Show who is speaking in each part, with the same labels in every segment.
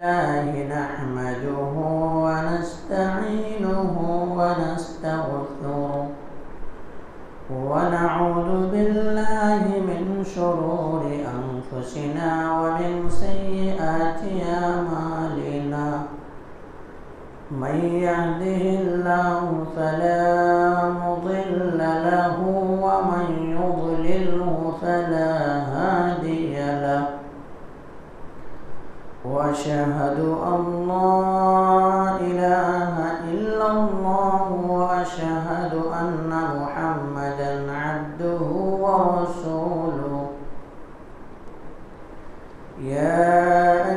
Speaker 1: الله نحمده ونستعينه ونستغفره ونعوذ بالله من شرور أنفسنا ومن سيئات أعمالنا من يهده الله فلا مضل له ومن يضلله فلا هادي له وأشهد أن لا إله إلا الله وأشهد أن محمدا عبده ورسوله يا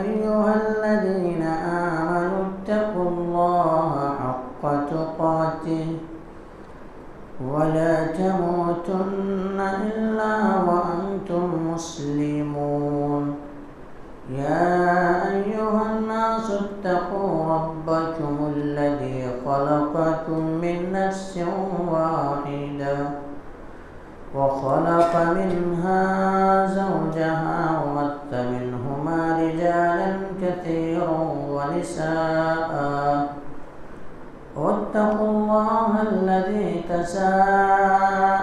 Speaker 1: أيها الذين آمنوا اتقوا الله حق تقاته ولا تموتن إلا وأنتم مسلمون يا أيها الناس اتقوا ربكم الذي خلقكم من نفس واحدة وخلق منها زوجها وبث منهما رجالا كثيرا ونساء واتقوا الله الذي تساءلون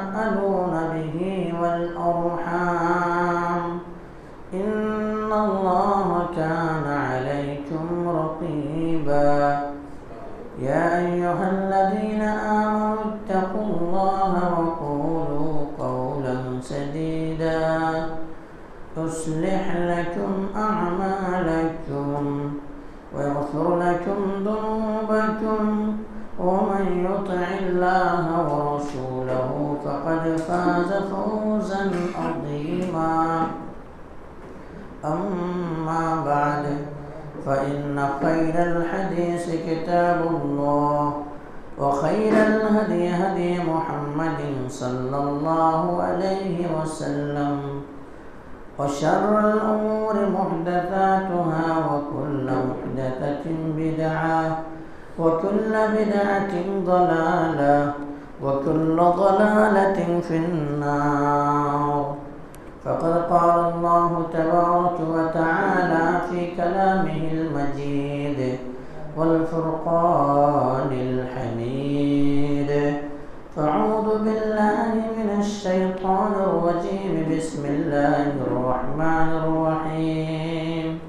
Speaker 1: به والأرحام إن الله كان عليكم رقيبا يا أيها الذين آمنوا اتقوا الله وقولوا قولا سديدا يصلح لكم أعمالكم ويغفر لكم ذنوبكم ومن يطع الله ورسوله فقد فاز فوزا عظيما أما بعد فإن خير الحديث كتاب الله وخير الهدي هدي محمد صلى الله عليه وسلم وشر الأمور محدثاتها وكل محدثة بدعة وكل بدعة ضلالة وكل ضلالة في النار فقد قال الله تبارك وتعالى في كلامه المجيد والفرقان الحميد فأعوذ بالله من الشيطان الرجيم بسم الله الرحمن الرحيم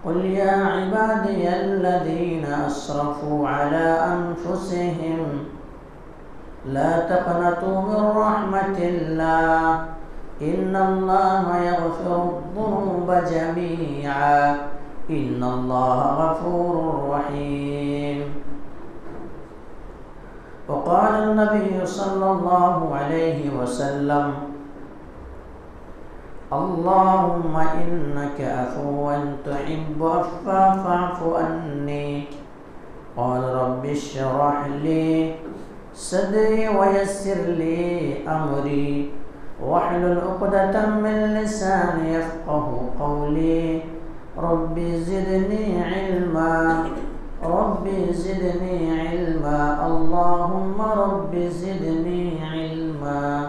Speaker 1: قل يا عبادي الذين أسرفوا على أنفسهم لا تقنطوا من رحمة الله إن الله يغفر الذنوب جميعا إن الله غفور رحيم وقال النبي صلى الله عليه وسلم اللهم إنك عفو تحب العفو فاعف عني قال رب اشرح لي صدري ويسر لي أمري واحلل عقدة من لساني يفقه قولي ربي زدني علما ربي زدني علما اللهم ربي زدني علما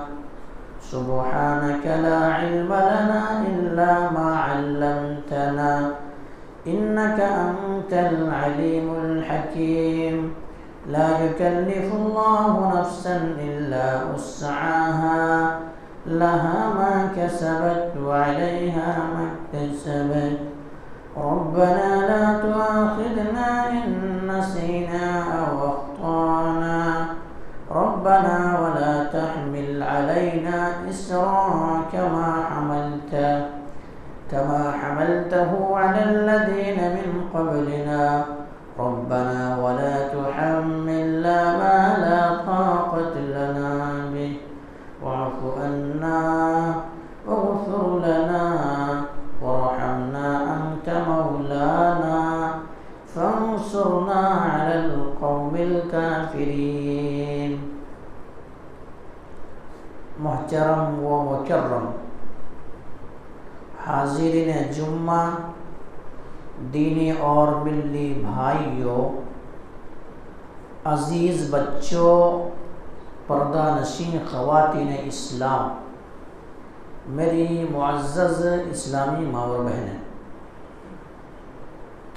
Speaker 1: سبحانك لا علم لنا إلا ما علمتنا إنك أنت العليم الحكيم لا يكلف الله نفسا إلا وسعها لها ما كسبت وعليها ما اكتسبت ربنا لا تؤاخذنا إن نسينا أو أخطأنا ربنا ولا تحمل علينا إسرا كما حملته على الذين من قبلنا ربنا ولا تحملنا ما لا طاقة لنا به واعف عنا واغفر لنا وارحمنا أنت مولانا فانصرنا على القوم الكافرين محترم و مکرم حاضرین جمعہ دینی اور ملی بھائیوں عزیز بچوں پردہ نشین خواتین اسلام، میری معزز اسلامی ماں و بہنیں،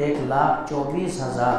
Speaker 1: 1,24,000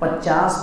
Speaker 1: 50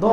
Speaker 1: 2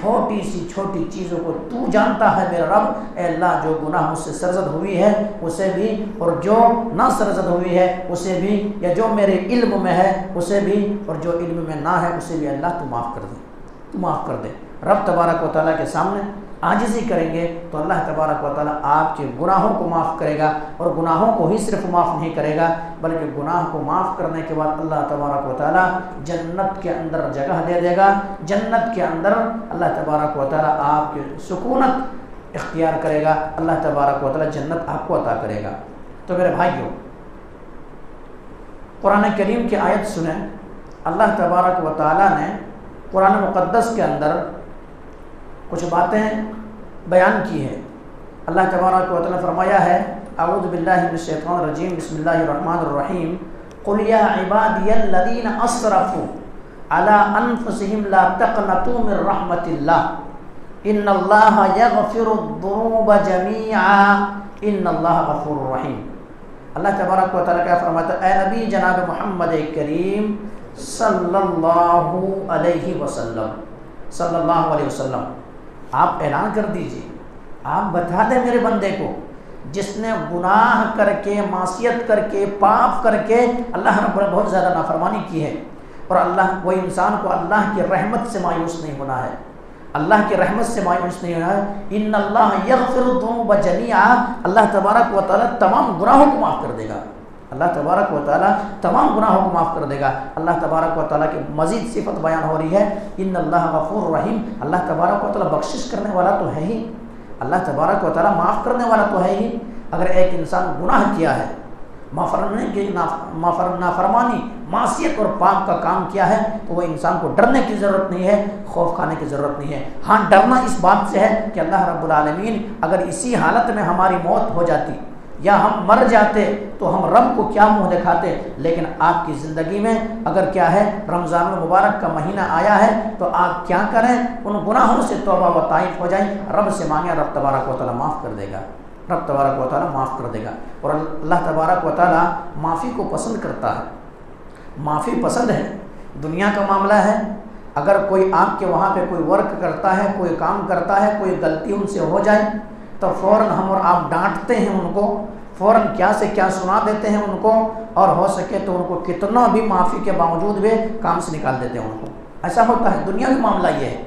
Speaker 1: چھوٹی سی چھوٹی چیزوں کو تو جانتا ہے میرا رب۔ اے اللہ جو گناہ مجھ سے سرزد ہوئی ہے اسے بھی، اور جو نہ سرزد ہوئی ہے اسے بھی، یا جو میرے علم میں ہے اسے بھی، اور جو علم میں نہ ہے اسے بھی اللہ تو معاف کر دے، تو معاف کر دے۔ رب تبارک و تعالیٰ کے سامنے عاجزی کریں گے تو اللہ تبارک و تعالیٰ آپ کے گناہوں کو معاف کرے گا، اور گناہوں کو ہی صرف معاف نہیں کرے گا بلکہ گناہ کو معاف کرنے کے بعد اللہ تبارک و تعالیٰ جنت کے اندر جگہ دے دے گا۔ جنت کے اندر اللہ تبارک و تعالیٰ آپ کی سکونت اختیار کرے گا، اللہ تبارک و تعالیٰ جنت آپ کو عطا کرے گا۔ تو میرے بھائیوں، قرآن کریم کی آیت سنیں۔ اللہ تبارک و تعالیٰ نے قرآن مقدس کے اندر کچھ باتیں بیان کی ہے۔ اللہ تبارک و تعالیٰ نے فرمایا ہے، اعوذ باللہ من الشیطان الرجیم، بسم اللہ الرحمن الرحیم، قل یا عبادی الذین اسرفوا علی انفسہم لا تقنطوا من رحمت اللہ ان اللہ یغفر الذنوب جمیعا ان اللہ غفور رحیم۔ اللہ تبارک و تعالیٰ کیا فرماتا ہے؟ اے نبی جناب محمد کریم صلی اللہ علیہ وسلم، صلی اللہ علیہ وسلم، آپ اعلان کر دیجئے، آپ بتا دیں میرے بندے کو جس نے گناہ کر کے، معصیت کر کے، پاپ کر کے اللہ رب نے بہت زیادہ نافرمانی کی ہے، اور اللہ وہ انسان کو اللہ کی رحمت سے مایوس نہیں ہونا ہے، اللہ کی رحمت سے مایوس نہیں ہونا ہے۔ ان اللہ یغفر الذنوب جمیعا، اللہ تبارک و تعالیٰ تمام گناہوں کو معاف کر دے گا، اللہ تبارک و تعالیٰ تمام گناہوں کو معاف کر دے گا۔ اللہ تبارک و تعالیٰ کی مزید صفت بیان ہو رہی ہے، ان اللہ غفور رحیم، اللہ تبارک و تعالیٰ بخشش کرنے والا تو ہے ہی، اللہ تبارک و تعالیٰ معاف کرنے والا تو ہے ہی۔ اگر ایک انسان گناہ کیا ہے، نافرمانی، معصیت اور پاپ کا کام کیا ہے، تو وہ انسان کو ڈرنے کی ضرورت نہیں ہے، خوف کھانے کی ضرورت نہیں ہے۔ ہاں ڈرنا اس بات سے ہے کہ اللہ رب العالمین اگر اسی حالت میں ہماری موت ہو جاتی یا ہم مر جاتے تو ہم رب کو کیا منہ دکھاتے، لیکن آپ کی زندگی میں اگر کیا ہے رمضان المبارک کا مہینہ آیا ہے تو آپ کیا کریں، ان گناہوں سے توبہ و طائف ہو جائیں، رب سے مانگیں، رب تبارک و تعالیٰ معاف کر دے گا، رب تبارک و تعالیٰ معاف کر دے گا۔ اور اللہ تبارک و تعالیٰ معافی کو پسند کرتا ہے، معافی پسند ہے۔ دنیا کا معاملہ ہے، اگر کوئی آپ کے وہاں پہ کوئی ورک کرتا ہے، کوئی کام کرتا ہے، کوئی غلطی ان سے ہو جائے تو فوراً ہم اور آپ ڈانٹتے ہیں ان کو، فوراً کیا سے کیا سنا دیتے ہیں ان کو، اور ہو سکے تو ان کو کتنا بھی معافی کے باوجود بھی کام سے نکال دیتے ہیں ان کو۔ ایسا ہوتا ہے، دنیا کا معاملہ یہ ہے،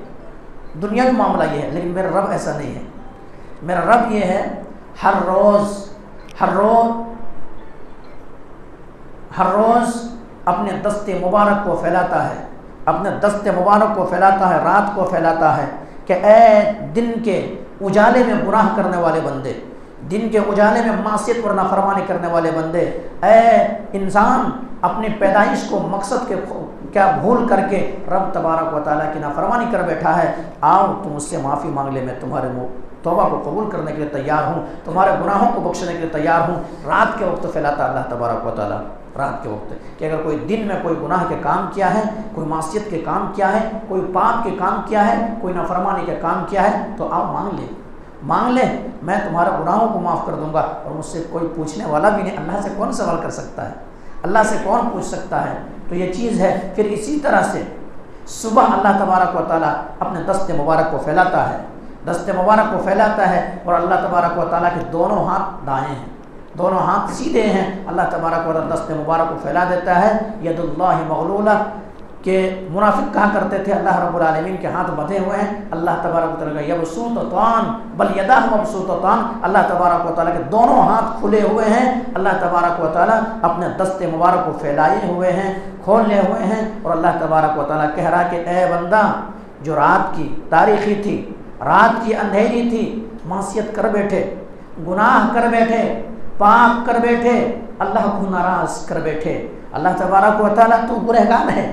Speaker 1: دنیا کا معاملہ یہ ہے، لیکن میرا رب ایسا نہیں ہے۔ میرا رب یہ ہے، ہر روز اپنے دست مبارک کو پھیلاتا ہے، اپنے دست مبارک کو پھیلاتا ہے، رات کو پھیلاتا ہے کہ اے دن کے اجالے میں گناہ کرنے والے بندے، دن کے اجالے میں معصیت اور نافرمانی کرنے والے بندے، اے انسان اپنی پیدائش کو مقصد کے کیا بھول کر کے رب تبارک و تعالیٰ کی نافرمانی کر بیٹھا ہے، آؤ تم اس سے معافی مانگ لے، میں تمہارے توبہ کو قبول کرنے کے لیے تیار ہوں، تمہارے گناہوں کو بخشنے کے لیے تیار ہوں۔ رات کے وقت پھیلاتا اللہ تبارک و تعالیٰ، رات کے وقت، کہ اگر کوئی دن میں کوئی گناہ کے کام کیا ہے، کوئی معصیت کے کام کیا ہے، کوئی پاپ کے کام کیا ہے، کوئی نافرمانی کے کام کیا ہے، تو آؤ مانگ لے، میں تمہارے گناہوں کو معاف کر دوں گا، اور مجھ سے کوئی پوچھنے والا بھی نہیں۔ اللہ سے کون سوال کر سکتا ہے، اللہ سے کون پوچھ سکتا ہے؟ تو یہ چیز ہے۔ پھر اسی طرح سے صبح اللہ تبارک و تعالیٰ اپنے دست مبارک کو پھیلاتا ہے، دست مبارک کو پھیلاتا ہے، اور اللہ تبارک و تعالیٰ کے دونوں ہاتھ دائیں ہیں، دونوں ہاتھ سیدھے ہیں، اللہ تبارک و تعالیٰ دست مبارک کو پھیلا دیتا ہے۔ ید اللہ مغلولہ، کہ منافق کہا کرتے تھے اللہ رب العالمین کے ہاتھ بندھے ہوئے ہیں، اللہ تبارک و تعالیٰ کا یبسوطتان بل یداہ مبسوطتان، اللہ تبارک و تعالیٰ کے دونوں ہاتھ کھلے ہوئے ہیں، اللہ تبارک و تعالیٰ اپنے دست مبارک کو پھیلائے ہوئے ہیں، کھولے ہوئے ہیں، اور اللہ تبارک و تعالیٰ کہہ رہا کہ اے بندہ جو رات کی تاریخی تھی، رات کی اندھیری تھی، معصیت کر بیٹھے، گناہ کر بیٹھے، پاپ کر بیٹھے، اللہ کو ناراض کر بیٹھے، اللہ تبارک و تعالیٰ تو گنہگار ہے،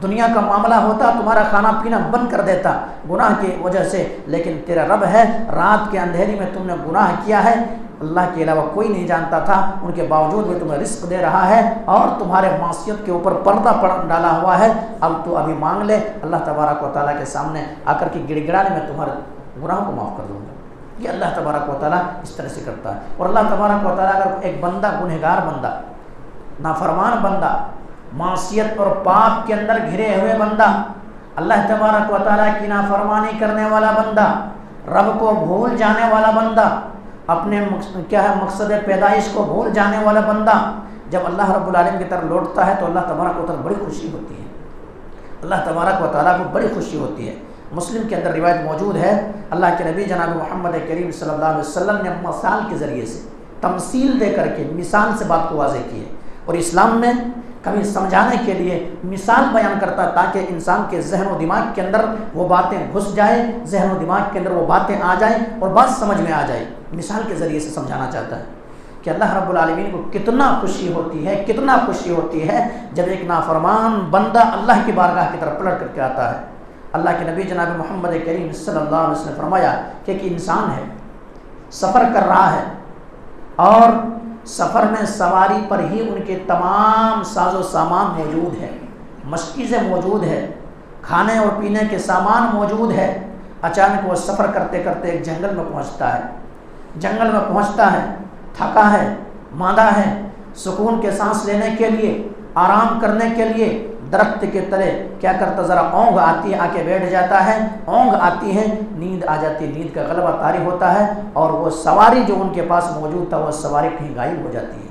Speaker 1: دنیا کا معاملہ ہوتا تمہارا کھانا پینا بند کر دیتا گناہ کی وجہ سے، لیکن تیرا رب ہے، رات کے اندھیری میں تم نے گناہ کیا ہے، اللہ کے علاوہ کوئی نہیں جانتا تھا، ان کے باوجود بھی تمہیں رزق دے رہا ہے، اور تمہارے معصیت کے اوپر پردہ ڈالا ہوا ہے، اب تو ابھی مانگ لے، اللہ تبارک و تعالیٰ کے سامنے آ کر کے گڑ گڑانے میں تمہارے گناہوں کو معاف کر دوں گا۔ یہ اللہ تبارک و تعالیٰ اس طرح سے کرتا ہے۔ اور اللہ تبارک و تعالیٰ اگر ایک بندہ گنہگار بندہ، نافرمان بندہ، معصیت اور پاپ کے اندر گھرے ہوئے بندہ اللہ تبارک و تعالیٰ کی نافرمانی کرنے والا بندہ، رب کو بھول جانے والا بندہ، اپنے مقصد پیدائش کو بھول جانے والا بندہ جب اللہ رب العالمین کی طرف لوٹتا ہے تو اللہ تبارک و تعالیٰ بڑی خوشی ہوتی ہے، اللہ تبارک و تعالیٰ کو بڑی خوشی ہوتی ہے۔ مسلم کے اندر روایت موجود ہے، اللہ کے نبی جناب محمد کریم صلی اللہ علیہ وسلم نے مثال کے ذریعے سے، تمثیل دے کر کے، مثال سے بات کو واضح کی ہے، اور اسلام میں کبھی سمجھانے کے لیے مثال بیان کرتا ہے تاکہ انسان کے ذہن و دماغ کے اندر وہ باتیں گھس جائے، ذہن و دماغ کے اندر وہ باتیں آ جائیں اور بات سمجھ میں آ جائے۔ مثال کے ذریعے سے سمجھانا چاہتا ہے کہ اللہ رب العالمین کو کتنا خوشی ہوتی ہے، کتنا خوشی ہوتی ہے جب ایک نافرمان بندہ اللہ کی بارگاہ کی طرف پلٹ کر کے آتا ہے۔ اللہ کے نبی جناب محمد کریم صلی اللہ علیہ وسلم نے فرمایا کہ ایک انسان ہے، سفر کر رہا ہے، اور سفر میں سواری پر ہی ان کے تمام ساز و سامان موجود ہے، مشکیزیں موجود ہے، کھانے اور پینے کے سامان موجود ہے۔ اچانک وہ سفر کرتے کرتے ایک جنگل میں پہنچتا ہے، جنگل میں پہنچتا ہے، تھکا ہے، ماندہ ہے، سکون کے سانس لینے کے لیے، آرام کرنے کے لیے درخت کے تلے کیا کرتا، ذرا اونگ آتی ہے، آ کے بیٹھ جاتا ہے، اونگ آتی ہے، نیند آ جاتی ہے، نیند کا غلبہ طاری ہوتا ہے، اور وہ سواری جو ان کے پاس موجود تھا وہ سواری کہیں غائب ہو جاتی ہے،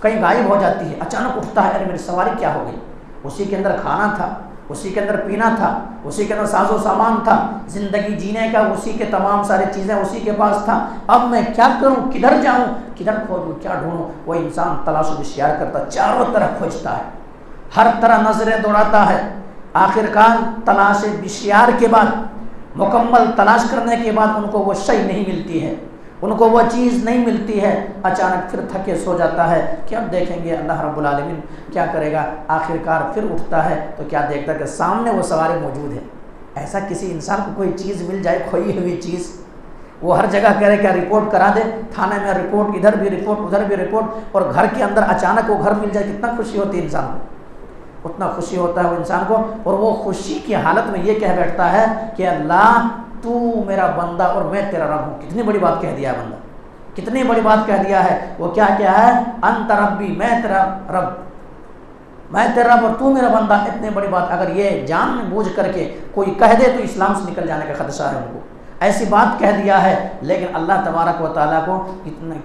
Speaker 1: کہیں غائب ہو جاتی ہے۔ اچانک اٹھتا ہے، ارے میری سواری کیا ہو گئی؟ اسی کے اندر کھانا تھا، اسی کے اندر پینا تھا، اسی کے اندر ساز و سامان تھا، زندگی جینے کا اسی کے تمام سارے چیزیں اسی کے پاس تھا، اب میں کیا کروں، کدھر جاؤں، کدھر کھوجوں، کیا ڈھونڈوں؟ وہ انسان تلاش و بشیار کرتا، چاروں طرف کھوجتا ہے، ہر طرح نظریں دوڑاتا ہے، آخر کار تلاش بشیار کے بعد، مکمل تلاش کرنے کے بعد ان کو وہ شے نہیں ملتی ہے، ان کو وہ چیز نہیں ملتی ہے۔ اچانک پھر تھکے سو جاتا ہے کہ اب دیکھیں گے اللہ رب العالمین کیا کرے گا۔ آخر کار پھر اٹھتا ہے تو کیا دیکھتا ہے کہ سامنے وہ سواری موجود ہے۔ ایسا کسی انسان کو کوئی چیز مل جائے، کھوئی ہوئی چیز، وہ ہر جگہ کہہ رہے کیا رپورٹ کرا دے، تھانے میں رپورٹ، ادھر بھی رپورٹ، ادھر بھی رپورٹ، اور گھر کے اندر اچانک وہ گھر مل جائے، کتنا خوشی ہوتی ہے انسان کو، اتنا خوشی ہوتا ہے وہ انسان کو، اور وہ خوشی کی حالت میں یہ کہہ بیٹھتا ہے کہ اللہ تو میرا بندہ اور میں تیرا رب ہوں۔ کتنی بڑی بات کہہ دیا ہے بندہ، کتنی بڑی بات کہہ دیا ہے۔ وہ کیا ہے، انت ربی، میں تیرا رب، میں تیرا رب اور تو میرا بندہ۔ اتنی بڑی بات اگر یہ جان بوجھ کر کے کوئی کہہ دے تو اسلام سے نکل جانے کا خدشہ ہے ان کو، ایسی بات کہہ دیا ہے۔ لیکن اللہ تبارک و تعالیٰ کو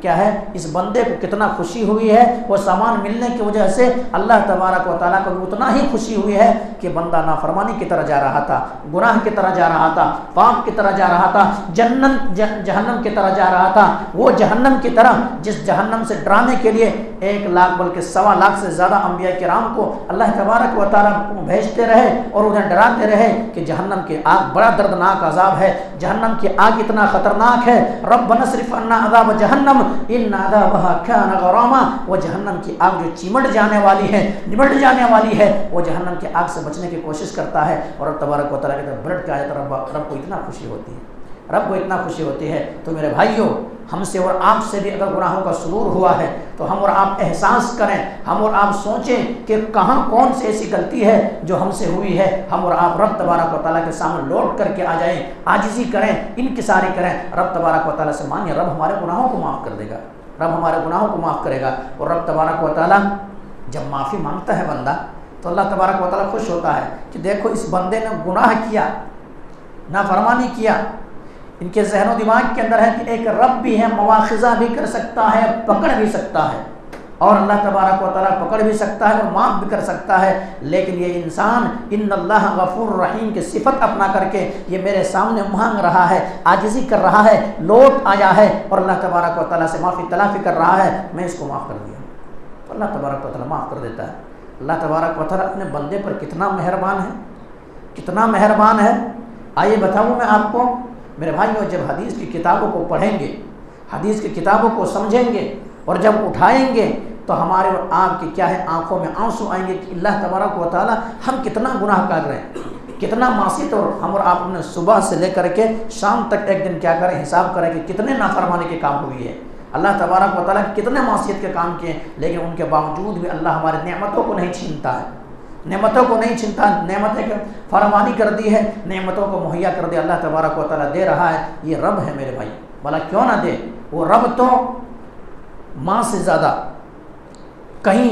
Speaker 1: کیا ہے، اس بندے کو کتنا خوشی ہوئی ہے، وہ سامان ملنے کی وجہ سے اللہ تبارک و تعالیٰ کو بھی اتنا ہی خوشی ہوئی ہے کہ بندہ نافرمانی کی طرح جا رہا تھا، گناہ کی طرح جا رہا تھا، پاپ کی طرح جا رہا تھا، جہنم کی طرح جا رہا تھا، وہ جہنم کی طرح جس جہنم سے ڈرانے کے لیے 1 لاکھ بلکہ 1.25 لاکھ سے زیادہ انبیاء کرام کو اللہ تبارک و تعالیٰ بھیجتے رہے اور انہیں ڈراتے رہے کہ جہنم کی آگ بڑا دردناک عذاب ہے، جہنم کی آگ اتنا خطرناک ہے، ربنا اصرف عنا عذاب جہنم ان عذابها كان غراما۔ وہ جہنم کی آگ جو چمٹ جانے والی ہے، نمٹ جانے والی ہے، وہ جہنم کی آگ سے بچنے کی کوشش کرتا ہے، اور رب تبارک و تعالیٰ کی طرف بلٹ کے آیا تو رب کو اتنا خوشی ہوتی ہے، رب کو اتنا خوشی ہوتی ہے۔ تو میرے بھائیوں، ہم سے اور آپ سے بھی اگر گناہوں کا صدور ہوا ہے تو ہم اور آپ احساس کریں، ہم اور آپ سوچیں کہ کہاں کون سی ایسی غلطی ہے جو ہم سے ہوئی ہے، ہم اور آپ رب تبارک و تعالیٰ کے سامنے لوٹ کر کے آ جائیں، عاجزی کریں، انکساری کریں، رب تبارک و تعالیٰ سے مانگیں، رب ہمارے گناہوں کو معاف کر دے گا، رب ہمارے گناہوں کو معاف کرے گا۔ اور رب تبارک و تعالیٰ جب معافی مانگتا ہے بندہ تو اللہ تبارک و تعالیٰ خوش ہوتا ہے کہ دیکھو اس بندے نے گناہ کیا، نافرمانی کیا، ان کے ذہن و دماغ کے اندر ہے کہ ایک رب بھی ہے، مواخذہ بھی کر سکتا ہے، پکڑ بھی سکتا ہے، اور اللہ تبارک و تعالیٰ پکڑ بھی سکتا ہے اور معاف بھی کر سکتا ہے۔ لیکن یہ انسان ان اللہ غفور رحیم کی صفت اپنا کر کے یہ میرے سامنے مانگ رہا ہے، عاجزی کر رہا ہے، لوٹ آیا ہے اور اللہ تبارک و تعالیٰ سے معافی تلافی کر رہا ہے، میں اس کو معاف کر دیا، تو اللہ تبارک و تعالیٰ معاف کر دیتا ہے۔ اللہ تبارک و تعالیٰ اپنے بندے پر کتنا مہربان ہے، کتنا مہربان ہے۔ آئیے بتاؤں میں آپ کو میرے بھائیوں، جب حدیث کی کتابوں کو پڑھیں گے، حدیث کی کتابوں کو سمجھیں گے اور جب اٹھائیں گے تو ہمارے اور آپ کی کیا ہے، آنکھوں میں آنسو آئیں گے کہ اللہ تبارک و تعالیٰ ہم کتنا گناہ کر رہے ہیں، کتنا معصیت، اور ہم اور آپ نے صبح سے لے کر کے شام تک ایک دن کیا کریں، حساب کریں کہ کتنے نافرمانی کے کام ہوئی ہے، اللہ تبارک و تعالیٰ کتنے معصیت کے کام کیے، لیکن ان کے باوجود بھی اللہ ہماری نعمتوں کو نہیں چھینتا ہے، نعمتوں کو نہیں چھینتا، نعمتیں فراوانی کر دی ہے، نعمتوں کو مہیا کر دیا، اللہ تبارک و تعالیٰ دے رہا ہے۔ یہ رب ہے میرے بھائی، بھلا کیوں نہ دے، وہ رب تو ماں سے زیادہ کہیں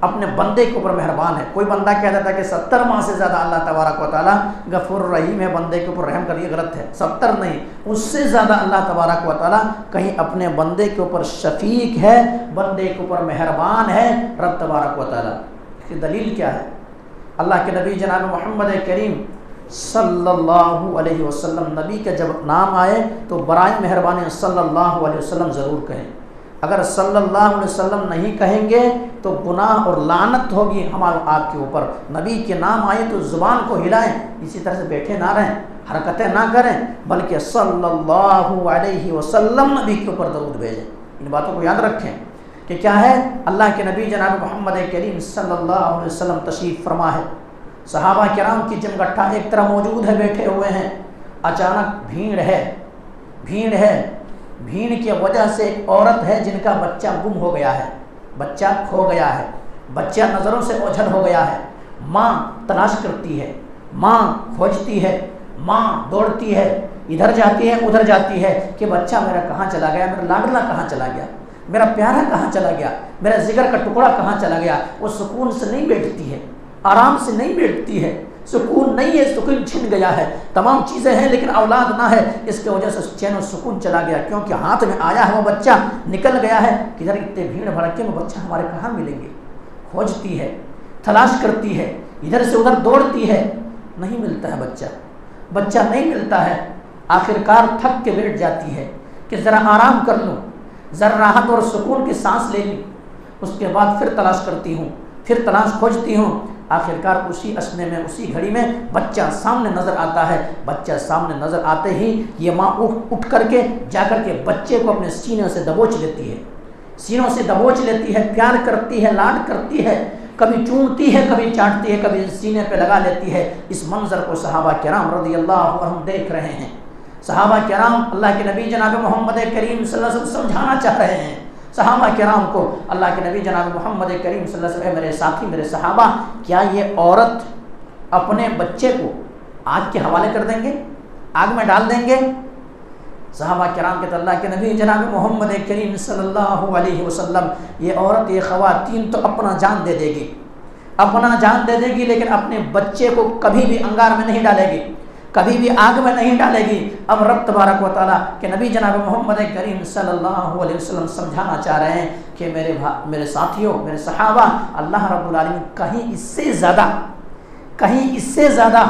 Speaker 1: اپنے بندے کے اوپر مہربان ہے۔ کوئی بندہ کہہ دیتا ہے کہ 70 ماہ سے زیادہ اللہ تبارک و تعالیٰ غفور رحیم ہے، بندے کے اوپر رحم کر، یہ غلط ہے۔ 70 نہیں، اس سے زیادہ اللہ تبارک و تعالیٰ کہیں اپنے بندے کے اوپر شفیق ہے، بندے کے اوپر مہربان ہے رب تبارک و تعالیٰ۔ اس کی دلیل کیا ہے؟ اللہ کے نبی جناب محمد کریم صلی اللہ علیہ وسلم، نبی کا جب نام آئے تو برائے مہربانی صلی اللہ علیہ وسلم ضرور کہیں۔ اگر صلی اللہ علیہ وسلم نہیں کہیں گے تو گناہ اور لعنت ہوگی ہمارے آپ کے اوپر۔ نبی کے نام آئے تو زبان کو ہلائیں، اسی طرح سے بیٹھے نہ رہیں، حرکتیں نہ کریں، بلکہ صلی اللہ علیہ وسلم نبی کے اوپر درود بھیجیں۔ ان باتوں کو یاد رکھیں کہ کیا ہے، اللہ کے نبی جناب محمد کریم صلی اللہ علیہ وسلم تشریف فرما ہے، صحابہ کرام کی جمگٹھا ایک طرح موجود ہے، بیٹھے ہوئے ہیں، اچانک بھیڑ ہے، بھیڑ کی وجہ سے ایک عورت ہے جن کا بچہ گم ہو گیا ہے، بچہ کھو گیا ہے، بچہ نظروں سے اوجھل ہو گیا ہے۔ ماں تلاش کرتی ہے، ماں کھوجتی ہے، ماں دوڑتی ہے، ادھر جاتی ہے ادھر جاتی ہے کہ بچہ میرا کہاں چلا گیا، میرا لاڈلا کہاں چلا گیا، میرا پیارا کہاں چلا گیا، میرا جگر کا ٹکڑا کہاں چلا گیا۔ وہ سکون سے نہیں بیٹھتی ہے، آرام سے نہیں بیٹھتی ہے، سکون نہیں ہے، سکون چھن گیا ہے، تمام چیزیں ہیں لیکن اولاد نہ ہے، اس کی وجہ سے چین و سکون چلا گیا، کیونکہ ہاتھ میں آیا ہے وہ بچہ نکل گیا ہے۔ کدھر اتنے بھیڑ بھڑکے میں بچہ ہمارے کہاں ملیں گے، کھوجتی ہے، تلاش کرتی ہے، ادھر سے ادھر دوڑتی ہے، نہیں ملتا ہے بچہ نہیں ملتا ہے۔ آخرکار تھک کے بیٹھ جاتی ہے کہ ذرا آرام کر لوں، ذرا راحت اور سکون کی سانس لے لوں، اس کے بعد پھر تلاش کرتی ہوں، پھر تلاش کھوجتی ہوں، آخرکار اسی اسنے میں اسی گھڑی میں بچہ سامنے نظر آتا ہے۔ بچہ سامنے نظر آتے ہی یہ ماں اٹھ کر کے جا کر کے بچے کو اپنے سینے سے دبوچ لیتی ہے، سینوں سے دبوچ لیتی ہے، پیار کرتی ہے، لاڈ کرتی ہے، کبھی چومتی ہے، کبھی چاٹتی ہے، کبھی سینے پہ لگا لیتی ہے۔ اس منظر کو صحابہ کرام رضی اللہ عنہم دیکھ رہے ہیں۔ صحابہ کرام اللہ کے نبی جناب محمد کریم صلی اللہ علیہ وسلم سمجھانا چاہ رہے ہیں صحابہ کرام کو۔ اللہ کے نبی جناب محمد کریم صلی اللہ علیہ وسلم، میرے ساتھی، میرے صحابہ، کیا یہ عورت اپنے بچے کو آگ کے حوالے کر دیں گے، آگ میں ڈال دیں گے؟ صحابہ کرام کے اللہ کے نبی جناب محمد کریم صلی اللہ علیہ وسلم، یہ عورت، یہ خواتین تو اپنا جان دے دے گی، اپنا جان دے دے گی، لیکن اپنے بچے کو کبھی بھی انگار میں نہیں ڈالے گی، کبھی بھی آگ میں نہیں ڈالے گی۔ اب رب تبارک و تعالیٰ کے نبی جناب محمد کریم صلی اللہ علیہ وسلم سمجھانا چاہ رہے ہیں کہ میرے ساتھیوں، میرے صحابہ، اللہ رب العالمین کہیں اس سے زیادہ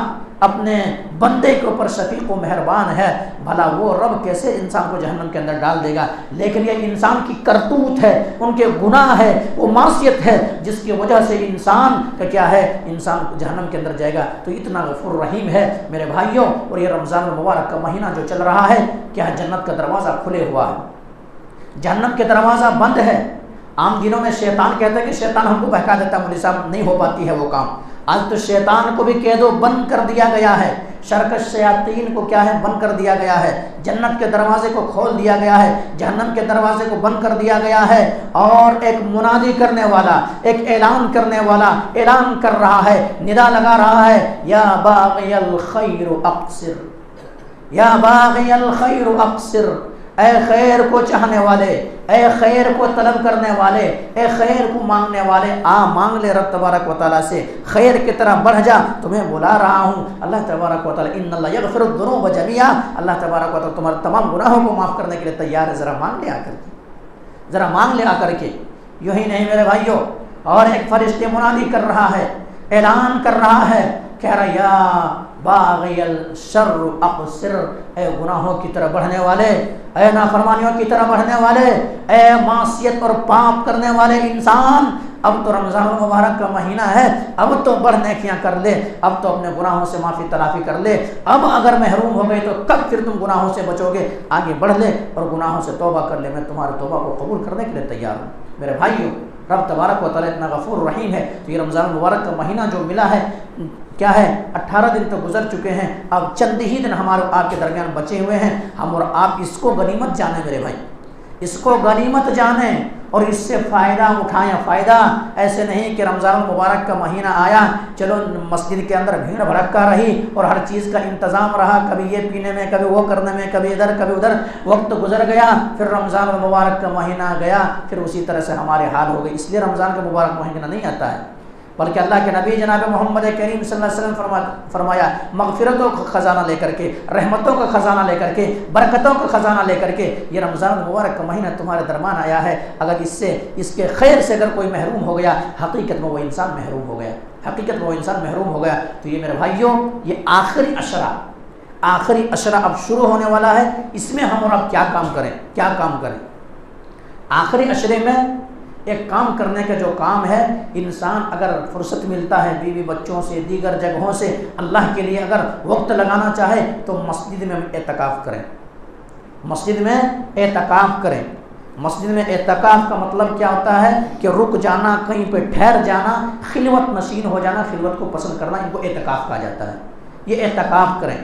Speaker 1: اپنے بندے کے اوپر شفیق و مہربان ہے، بھلا وہ رب کیسے انسان کو جہنم کے اندر ڈال دے گا؟ لیکن یہ انسان کی کرتوت ہے، ان کے گناہ ہے، وہ معصیت ہے، جس کی وجہ سے انسان کا کیا ہے، انسان جہنم کے اندر جائے گا۔ تو اتنا غفور رحیم ہے میرے بھائیوں۔ اور یہ رمضان المبارک کا مہینہ جو چل رہا ہے، کیا جنت کا دروازہ کھلے ہوا ہے، جہنم کے دروازہ بند ہے۔ عام دنوں میں شیطان کہتا ہے کہ شیطان ہم کو بہکا دیتا ہے، مولوی صاحب نہیں ہو پاتی ہے وہ کام۔ آج تو شیطان کو بھی قید و بند کر دیا گیا ہے، شرکش شیاطین کو کیا ہے، بند کر دیا گیا ہے، جنت کے دروازے کو کھول دیا گیا ہے، جہنم کے دروازے کو بند کر دیا گیا ہے۔ اور ایک منادی کرنے والا، ایک اعلان کرنے والا اعلان کر رہا ہے، ندا لگا رہا ہے، یا باغی الخیر اقصر، یا باغی الخیر اقصر، اے خیر کو چاہنے والے، اے خیر کو طلب کرنے والے، اے خیر کو مانگنے والے، مانگ لے رب تبارک و تعالیٰ سے، خیر کی طرح بڑھ جا، تمہیں بلا رہا ہوں۔ اللہ تبارک و تعالیٰ، ان اللہ یغفر الذنوب جميعا، اللہ تبارک و تعالیٰ تمہارے تمام گناہوں کو معاف کرنے کے لیے تیار ہے، ذرا مانگ لے آ کر کے، ذرا مانگ لے آ کر کے۔ یوں ہی نہیں میرے بھائیوں، اور ایک فرشتے منادی کر رہا ہے، اعلان کر رہا ہے، کہہ رہا یا باغی الشر اقصر، اے گناہوں کی طرح بڑھنے والے، اے نافرمانیوں کی طرح بڑھنے والے، اے معصیت اور پاپ کرنے والے انسان، اب تو رمضان المبارک کا مہینہ ہے، اب تو بڑھ نیکیاں کر لے، اب تو اپنے گناہوں سے معافی تلافی کر لے۔ اب اگر محروم ہو گئی تو کب پھر تم گناہوں سے بچو گے؟ آگے بڑھ لے اور گناہوں سے توبہ کر لے، میں تمہارے توبہ کو قبول کرنے کے لیے تیار ہوں۔ میرے بھائیوں، رب تبارک و تعالیٰ اتنا غفور رحیم ہے۔ تو یہ رمضان المبارک کا مہینہ جو ملا ہے، کیا ہے، 18 دن تو گزر چکے ہیں، اب چند ہی دن ہمارے آپ کے درمیان بچے ہوئے ہیں۔ ہم اور آپ اس کو غنیمت جانیں میرے بھائی، اس کو غنیمت جانیں اور اس سے فائدہ اٹھائیں. فائدہ ایسے نہیں کہ رمضان المبارک کا مہینہ آیا چلو مسجد کے اندر بھیڑ بھڑکا رہی اور ہر چیز کا انتظام رہا، کبھی یہ پینے میں، کبھی وہ کرنے میں، کبھی ادھر کبھی ادھر، وقت گزر گیا، پھر رمضان المبارک کا مہینہ گیا، پھر اسی طرح سے ہمارے حال ہو گئے. اس لیے رمضان کا مبارک مہینہ نہیں آتا ہے، بلکہ اللہ کے نبی جناب محمد کریم صلی اللہ علیہ وسلم فرمایا مغفرتوں کا خزانہ لے کر کے، رحمتوں کا خزانہ لے کر کے، برکتوں کا خزانہ لے کر کے یہ رمضان المبارک کا مہینہ تمہارے درمیان آیا ہے. اگر اس کے خیر سے اگر کوئی محروم ہو گیا، حقیقت میں وہ انسان محروم ہو گیا، حقیقت میں وہ انسان محروم ہو گیا. تو یہ میرے بھائیوں، یہ آخری عشرہ اب شروع ہونے والا ہے. اس میں ہم اور اب کیا کام کریں؟ آخری عشرے میں ایک کام کرنے کا جو کام ہے، انسان اگر فرصت ملتا ہے بیوی بچوں سے، دیگر جگہوں سے اللہ کے لیے اگر وقت لگانا چاہے تو مسجد میں اعتکاف کریں. مسجد میں اعتکاف کا مطلب کیا ہوتا ہے کہ رک جانا، کہیں پہ ٹھہر جانا، خلوت نشین ہو جانا، خلوت کو پسند کرنا، ان کو اعتکاف کہا جاتا ہے. یہ اعتکاف کریں.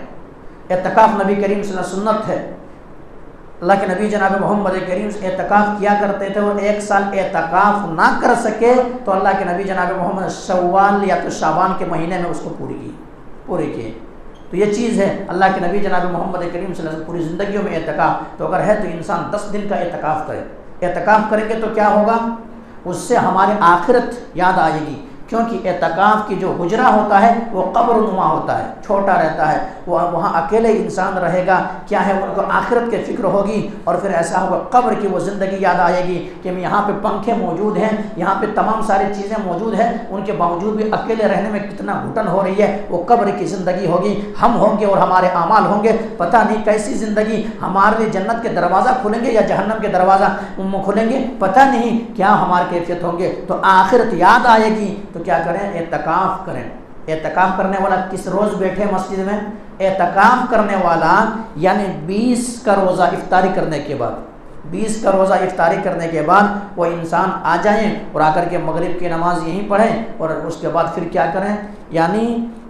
Speaker 1: اعتکاف نبی کریم صلی اللہ علیہ وسلم سنت ہے. اللہ کے نبی جناب محمد کریم اعتکاف کیا کرتے تھے، اور ایک سال اعتکاف نہ کر سکے تو اللہ کے نبی جناب محمد شوال یا تو شعبان کے مہینے میں اس کو پورے کیے. تو یہ چیز ہے اللہ کے نبی جناب محمد کریم صلی اللہ علیہ وسلم پوری زندگیوں میں اعتکاف. تو اگر ہے تو انسان 10 دن کا اعتکاف کرے. اعتکاف کریں گے تو کیا ہوگا؟ اس سے ہماری آخرت یاد آئے گی، کیونکہ اعتکاف کی جو حجرہ ہوتا ہے وہ قبر نما ہوتا ہے، چھوٹا رہتا ہے، وہ وہاں اکیلے انسان رہے گا. کیا ہے، ان کو آخرت کی فکر ہوگی، اور پھر ایسا ہوگا قبر کی وہ زندگی یاد آئے گی کہ یہاں پہ پنکھے موجود ہیں، یہاں پہ تمام ساری چیزیں موجود ہیں، ان کے باوجود بھی اکیلے رہنے میں کتنا گھٹن ہو رہی ہے. وہ قبر کی زندگی ہوگی. ہم ہوں گے اور ہمارے اعمال ہوں گے، پتہ نہیں کیسی زندگی. ہمارے لیے جنت کے دروازہ کھلیں گے یا جہنم کے دروازہ کھلیں گے، پتہ نہیں کیا ہماری کیفیت ہوں گے. تو آخرت یاد آئے گی تو کیا کریں؟ اعتکاف کریں. اعتکاف کرنے والا کس روز بیٹھے مسجد میں؟ اعتکاف کرنے والا یعنی 20 کا روزہ افطاری کرنے کے بعد وہ انسان آ جائیں اور آ کر کے مغرب کی نماز یہیں پڑھیں، اور اس کے بعد پھر کیا کریں؟ یعنی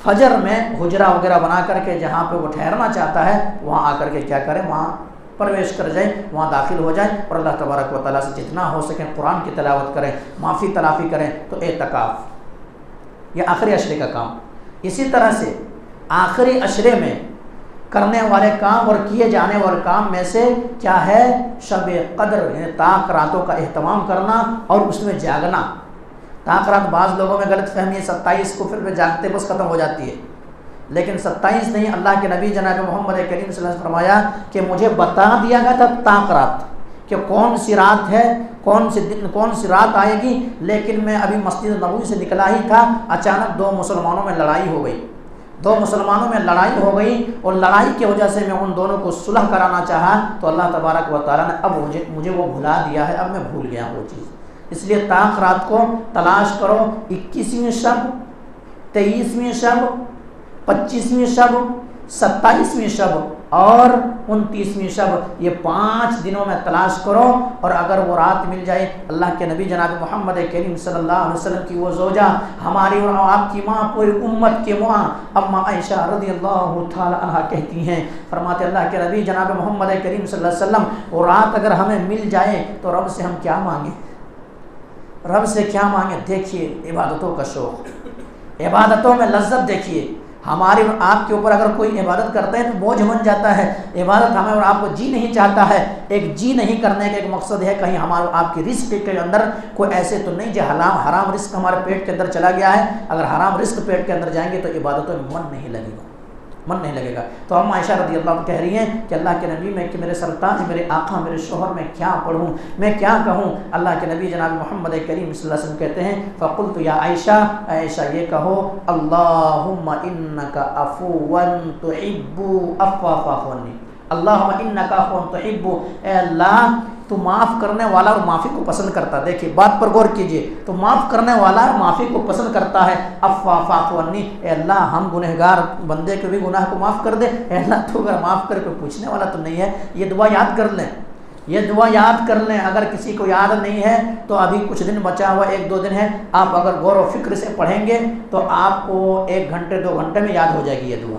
Speaker 1: فجر میں حجرہ وغیرہ بنا کر کے جہاں پہ وہ ٹھہرنا چاہتا ہے وہاں آ کر کے کیا کریں؟ وہاں پرویش کر جائیں، وہاں داخل ہو جائیں، اور اللہ تبارک و تعالیٰ سے جتنا ہو سکے قرآن کی تلاوت کریں، معافی تلافی کریں. تو اعتکاف یہ آخری عشرے کا کام. اسی طرح سے آخری عشرے میں کرنے والے کام اور کیے جانے والے کام میں سے کیا ہے؟ شب قدر یعنی طاق راتوں کا اہتمام کرنا اور اس میں جاگنا. طاق رات بعض لوگوں میں غلط فہمی ہے، 27 کو پھر جاگتے بس ختم ہو جاتی ہے، لیکن 27 نہیں. اللہ کے نبی جناب محمد کریم صلی اللہ علیہ وسلم فرمایا کہ مجھے بتا دیا گیا تھا طاق رات کہ کون سی رات ہے، کون سے دن، کون سی رات آئے گی. لیکن میں ابھی مسجد نبوی سے نکلا ہی تھا، اچانک 2 مسلمانوں میں لڑائی ہو گئی، اور لڑائی کی وجہ سے میں ان دونوں کو صلح کرانا چاہا تو اللہ تبارک و تعالیٰ نے اب مجھے وہ بھلا دیا ہے، اب میں بھول گیا وہ چیز. اس لیے طاق رات کو تلاش کرو. 21ویں شب، 23ویں شب، 25ویں شب، 27ویں شب اور 29ویں شب، یہ 5 دنوں میں تلاش کرو. اور اگر وہ رات مل جائے، اللہ کے نبی جناب محمد کریم صلی اللہ علیہ وسلم کی وہ زوجہ، ہماری اور آپ کی ماں، پوری امت کی ماں اما عائشہ رضی اللہ تعالی عنہا کہتی ہیں، فرماتے اللہ کے نبی جناب محمد کریم صلی اللہ علیہ وسلم وہ رات اگر ہمیں مل جائے تو رب سے ہم کیا مانگیں؟ دیکھیے عبادتوں کا شوق، عبادتوں میں لذت دیکھیے. ہماری اور آپ کے اوپر اگر کوئی عبادت کرتے ہیں تو بوجھ بن جاتا ہے. عبادت ہمیں اور آپ کو جی نہیں چاہتا ہے. ایک جی نہیں کرنے کا ایک مقصد ہے کہیں ہمارے آپ کی رزق کے اندر کوئی ایسے تو نہیں جو حرام رزق ہمارے پیٹ کے اندر چلا گیا ہے. اگر حرام رزق پیٹ کے اندر جائیں گے تو عبادتوں میں من نہیں لگے گا. تو ہم عائشہ رضی اللہ عنہ کہہ رہی ہیں کہ اللہ کے نبی میں کہ میرے سرتاج، میرے آقا، میرے شوہر، میں کیا پڑھوں، میں کیا کہوں؟ اللہ کے نبی جناب محمد کریم صلی اللہ علیہ وسلم کہتے ہیں فقلت یا عائشہ یہ کہو اللہم انکا عفو تحب عفو فاعف عنی. اللہم انکا عفو تحب، اے اللہ تو معاف کرنے والا اور معافی کو پسند کرتا. دیکھیے بات پر غور کیجئے، تو معاف کرنے والا اور معافی کو پسند کرتا ہے. عفو فاعف عنی، اے اللہ ہم گنہگار بندے کے بھی گناہ کو معاف کر دے. اے اللہ تو اگر معاف کر کوئی پوچھنے والا تو نہیں ہے. یہ دعا یاد کر لیں. اگر کسی کو یاد نہیں ہے تو ابھی کچھ دن بچا ہوا، 1-2 دن ہے، آپ اگر غور و فکر سے پڑھیں گے تو آپ کو 1 گھنٹے 2 گھنٹے میں یاد ہو جائے گی یہ دعا.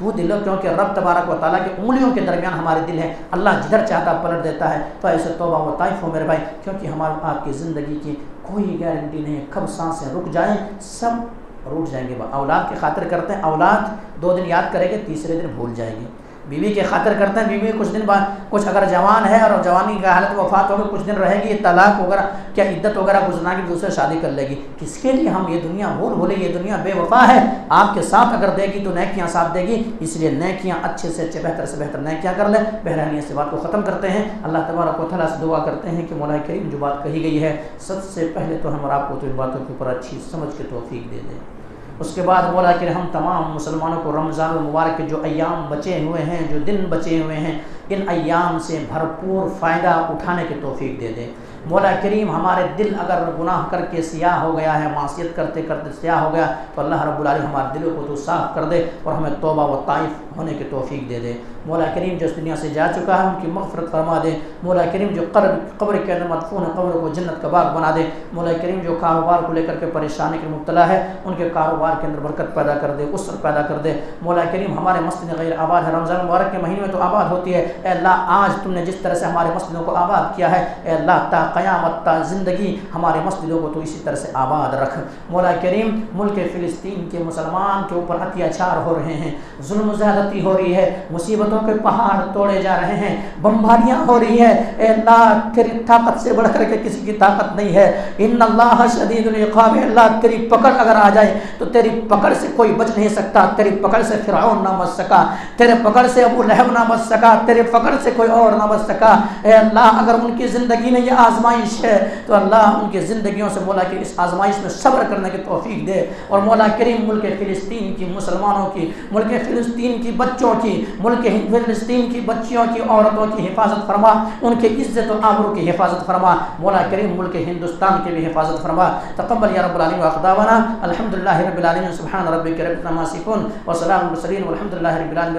Speaker 1: تو دلوں کیونکہ رب تبارک و تعالیٰ کی انگلیوں کے درمیان ہمارے دل ہیں، اللہ جدھر چاہتا پلٹ دیتا ہے۔ تو ایسے توبہ و طائف ہو میرے بھائی، کیونکہ ہمارے آپ کی زندگی کی کوئی گارنٹی نہیں ہے، کب سانسیں رک جائیں، سب رک جائیں گے۔ اولاد کی خاطر کرتے ہیں، اولاد 2 دن یاد کرے گے، تیسرے دن بھول جائیں گے۔ بیوی کی خاطر کرتے ہیں، بیوی کچھ دن بعد، کچھ اگر جوان ہے اور جوانی کا حالت وفات ہوگی، کچھ دن رہے گی، طلاق وغیرہ کیا عدت وغیرہ گزرنا کی دوسرے شادی کر لے گی۔ کس کے لیے ہم یہ دنیا بھولے، یہ دنیا بے وفا ہے، آپ کے ساتھ اگر دے گی تو نیکیاں ساتھ دے گی، اس لیے نیکیاں اچھے سے اچھے، بہتر سے بہتر نیکیاں کر لیں۔ بہرحال اس بات کو ختم کرتے ہیں، اللہ تبارک و تعالیٰ سے دعا کرتے ہیں کہ مولا کریم جو بات کہی گئی ہے، سب سے پہلے تو ہم اور آپ کو تو ان باتوں کے اوپر اچھی سمجھ کے توفیق دے دیں۔ اس کے بعد مولا کہ ہم تمام مسلمانوں کو رمضان المبارک کے جو ایام بچے ہوئے ہیں، جو دن بچے ہوئے ہیں، ان ایام سے بھرپور فائدہ اٹھانے کی توفیق دے دے۔ مولا کریم ہمارے دل اگر گناہ کر کے سیاہ ہو گیا ہے، معصیت کرتے کرتے سیاہ ہو گیا، تو اللہ رب العالمین ہمارے دلوں کو تو صاف کر دے اور ہمیں توبہ و طائف ہونے کی توفیق دے دے۔ مولا کریم جو اس دنیا سے جا چکا ہے ان کی مغفرت فرما دے۔ مولا کریم جو قبر کے اندر مدفون ہے، قبر کو جنت کا باغ بنا دے۔ مولا کریم جو کاروبار کو لے کر کے پریشانی کے مبتلا ہے، ان کے کاروبار کے اندر برکت پیدا کر دے، اسرت پیدا کر دے۔ مولا کریم ہمارے مسجد غیر آباد ہے، رمضان مبارک کے مہینے میں تو آباد ہوتی ہے، اے اللہ آج تم نے جس طرح سے ہمارے مسجدوں کو آباد کیا ہے، اے اللہ تا قیامت تا زندگی ہمارے مسجدوں کو تو اسی طرح سے آباد رکھ۔ مولا کریم ملک فلسطین کے مسلمان کے اوپر اتیاچار ہو رہے ہیں، ظلم و زیادتی ہو رہی ہے، مصیبتوں کے پہاڑ توڑے جا رہے ہیں، بمباریاں ہو رہی ہیں، اے اللہ تیری طاقت سے بڑھ کر کے کسی کی طاقت نہیں ہے۔ ان اللہ شدید العقاب، اللہ تیری پکڑ اگر آ جائے تو تیری پکڑ سے کوئی بچ نہیں سکتا، تیری پکڑ سے فرعون نہ بچ سکا، تیرے پکڑ سے ابو لہب نہ بچ سکا، تیرے پکڑ سے کوئی اور نہ بچ سکا۔ اے اللہ اگر ان کی زندگی میں یہ آزمائش ہے تو اللہ ان کی زندگیوں سے مولا کہ اس آزمائش میں صبر کرنے کی توفیق دے، اور مولا کریم ملک فلسطین کی مسلمانوں کی، ملک فلسطین کی بچوں کی، ملک فلسطین کی بچیوں کی، عورتوں کی حفاظت فرما، ان کے عزت و آبرو کی حفاظت فرما۔ مولا کریم ملک ہندوستان کی بھی حفاظت فرما۔ تقبل یا رب العالمین واقداوانا الحمدللہ رب العالمین، سبحان ربک رب العزت عما یصفون وسلام علی المرسلین والحمدللہ رب العالمین۔